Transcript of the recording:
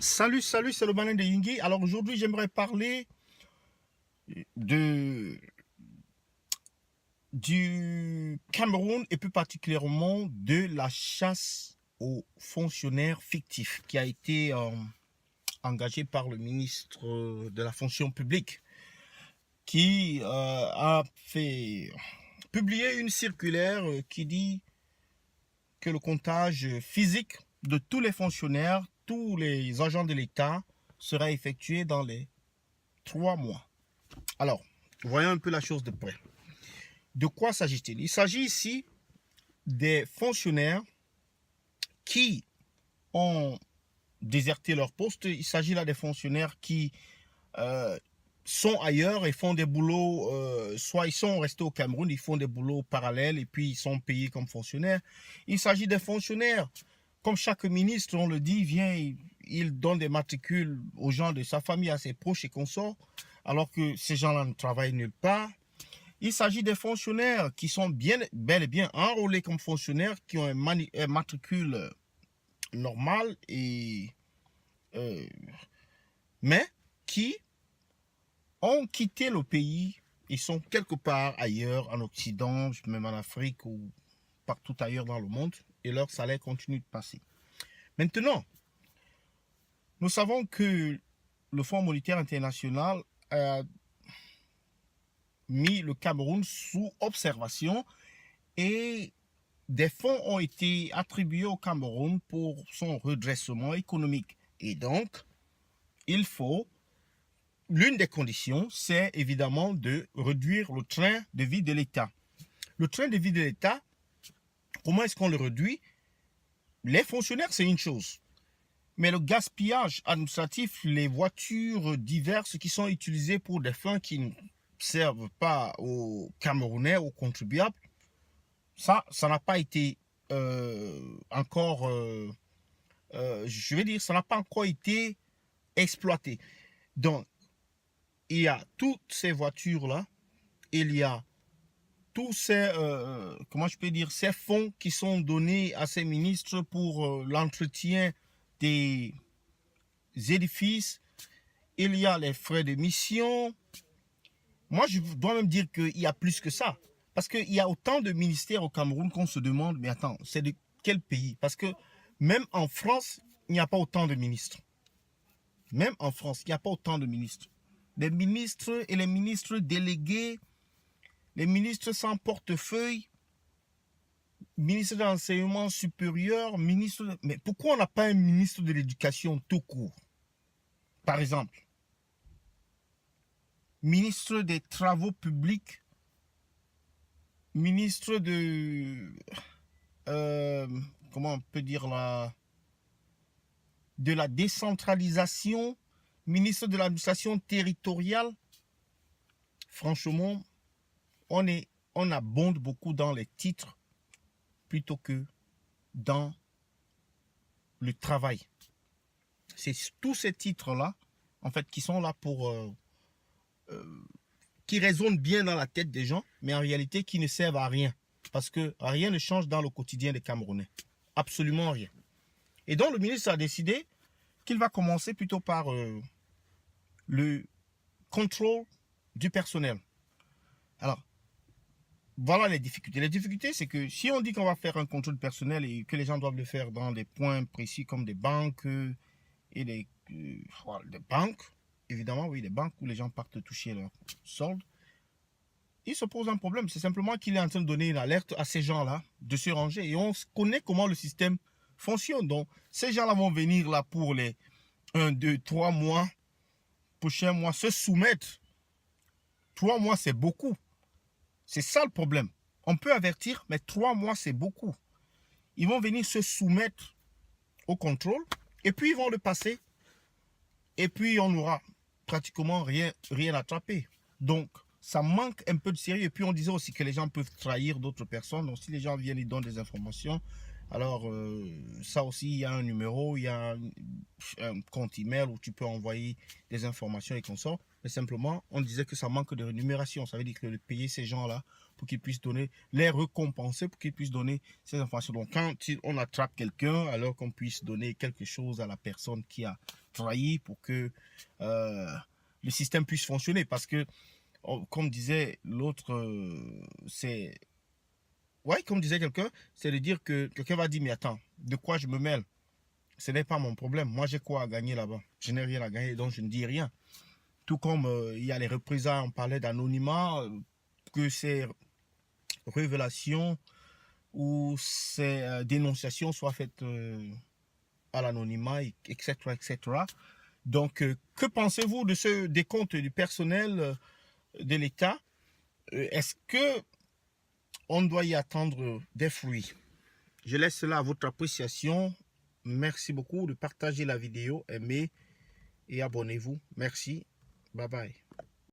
Salut, c'est le Manin de Yingui. Alors aujourd'hui, j'aimerais parler de, du Cameroun et plus particulièrement de la chasse aux fonctionnaires fictifs qui a été engagée par le ministre de la fonction publique qui a fait publier une circulaire qui dit que le comptage physique de tous les fonctionnaires, tous les agents de l'État sera effectué dans les 3 mois. Alors, voyons un peu la chose de près. De quoi s'agit-il? Il s'agit ici des fonctionnaires qui ont déserté leur poste. Il s'agit là des fonctionnaires qui sont ailleurs et font des boulots, soit ils sont restés au Cameroun, ils font des boulots parallèles et puis ils sont payés comme fonctionnaires. Il s'agit des fonctionnaires, comme chaque ministre, on le dit, vient, il donne des matricules aux gens de sa famille, à ses proches et consorts, alors que ces gens-là ne travaillent nulle part. Il s'agit des fonctionnaires qui sont bel et bien enrôlés comme fonctionnaires, qui ont un matricule normal, euh, mais qui ont quitté le pays. Ils sont quelque part ailleurs, en Occident, même en Afrique ou partout ailleurs dans le monde, et leur salaire continue de passer. Maintenant, nous savons que le Fonds monétaire international a mis le Cameroun sous observation et des fonds ont été attribués au Cameroun pour son redressement économique. Et donc, il faut, l'une des conditions, c'est évidemment de réduire le train de vie de l'État. Le train de vie de l'État, comment est-ce qu'on le réduit? Les fonctionnaires, c'est une chose. Mais le gaspillage administratif, les voitures diverses qui sont utilisées pour des fins qui ne servent pas aux Camerounais, aux contribuables, ça n'a pas été encore, je vais dire, ça n'a pas encore été exploité. Donc, il y a toutes ces voitures-là, il y a tous ces, comment je peux dire, ces fonds qui sont donnés à ces ministres pour l'entretien des édifices, il y a les frais de mission. Moi, je dois même dire qu'il y a plus que ça. Parce qu'il y a autant de ministères au Cameroun qu'on se demande, mais attends, c'est de quel pays? Parce que même en France, il n'y a pas autant de ministres. Même en France, il n'y a pas autant de ministres. Les ministres et les ministres délégués, les ministres sans portefeuille, ministre de l'enseignement supérieur, ministre... Mais pourquoi on n'a pas un ministre de l'éducation tout court? Par exemple, ministre des Travaux publics, ministre de... comment on peut dire là, de la décentralisation, ministre de l'administration territoriale. Franchement, on abonde beaucoup dans les titres plutôt que dans le travail. C'est tous ces titres-là, en fait, qui sont là pour... qui résonnent bien dans la tête des gens, mais en réalité qui ne servent à rien. Parce que rien ne change dans le quotidien des Camerounais. Absolument rien. Et donc le ministre a décidé qu'il va commencer plutôt par le contrôle du personnel. Alors, voilà les difficultés. Les difficultés, c'est que si on dit qu'on va faire un contrôle personnel et que les gens doivent le faire dans des points précis comme des banques et des banques, évidemment, oui, des banques où les gens partent toucher leur solde, il se pose un problème. C'est simplement qu'il est en train de donner une alerte à ces gens-là de se ranger. Et on connaît comment le système fonctionne. Donc, ces gens-là vont venir là pour les 1, 2, 3 mois, prochains mois, se soumettre. 3 mois, c'est beaucoup. C'est ça le problème. On peut avertir, mais 3 mois, c'est beaucoup. Ils vont venir se soumettre au contrôle et puis ils vont le passer. Et puis, on n'aura pratiquement rien attrapé. Donc, ça manque un peu de sérieux. Et puis, on disait aussi que les gens peuvent trahir d'autres personnes. Donc, si les gens viennent et donnent des informations, alors ça aussi, il y a un numéro, il y a un compte email où tu peux envoyer des informations et consorts. Mais simplement, on disait que ça manque de rémunération. Ça veut dire que de payer ces gens-là pour qu'ils puissent donner, les récompenser pour qu'ils puissent donner ces informations. Donc, quand on attrape quelqu'un, alors qu'on puisse donner quelque chose à la personne qui a trahi pour que le système puisse fonctionner. Parce que, comme disait l'autre, c'est... Ouais, comme disait quelqu'un, c'est de dire que quelqu'un va dire, mais attends, de quoi je me mêle? Ce n'est pas mon problème. Moi, j'ai quoi à gagner là-bas? Je n'ai rien à gagner, donc je ne dis rien. Tout comme il y a les représailles, on parlait d'anonymat, que ces révélations ou ces dénonciations soient faites à l'anonymat, etc., etc. Donc, que pensez-vous de ce décompte du personnel de l'État? Est-ce que on doit y attendre des fruits? Je laisse cela à votre appréciation. Merci beaucoup de partager la vidéo, aimez et abonnez-vous. Merci. Bye bye.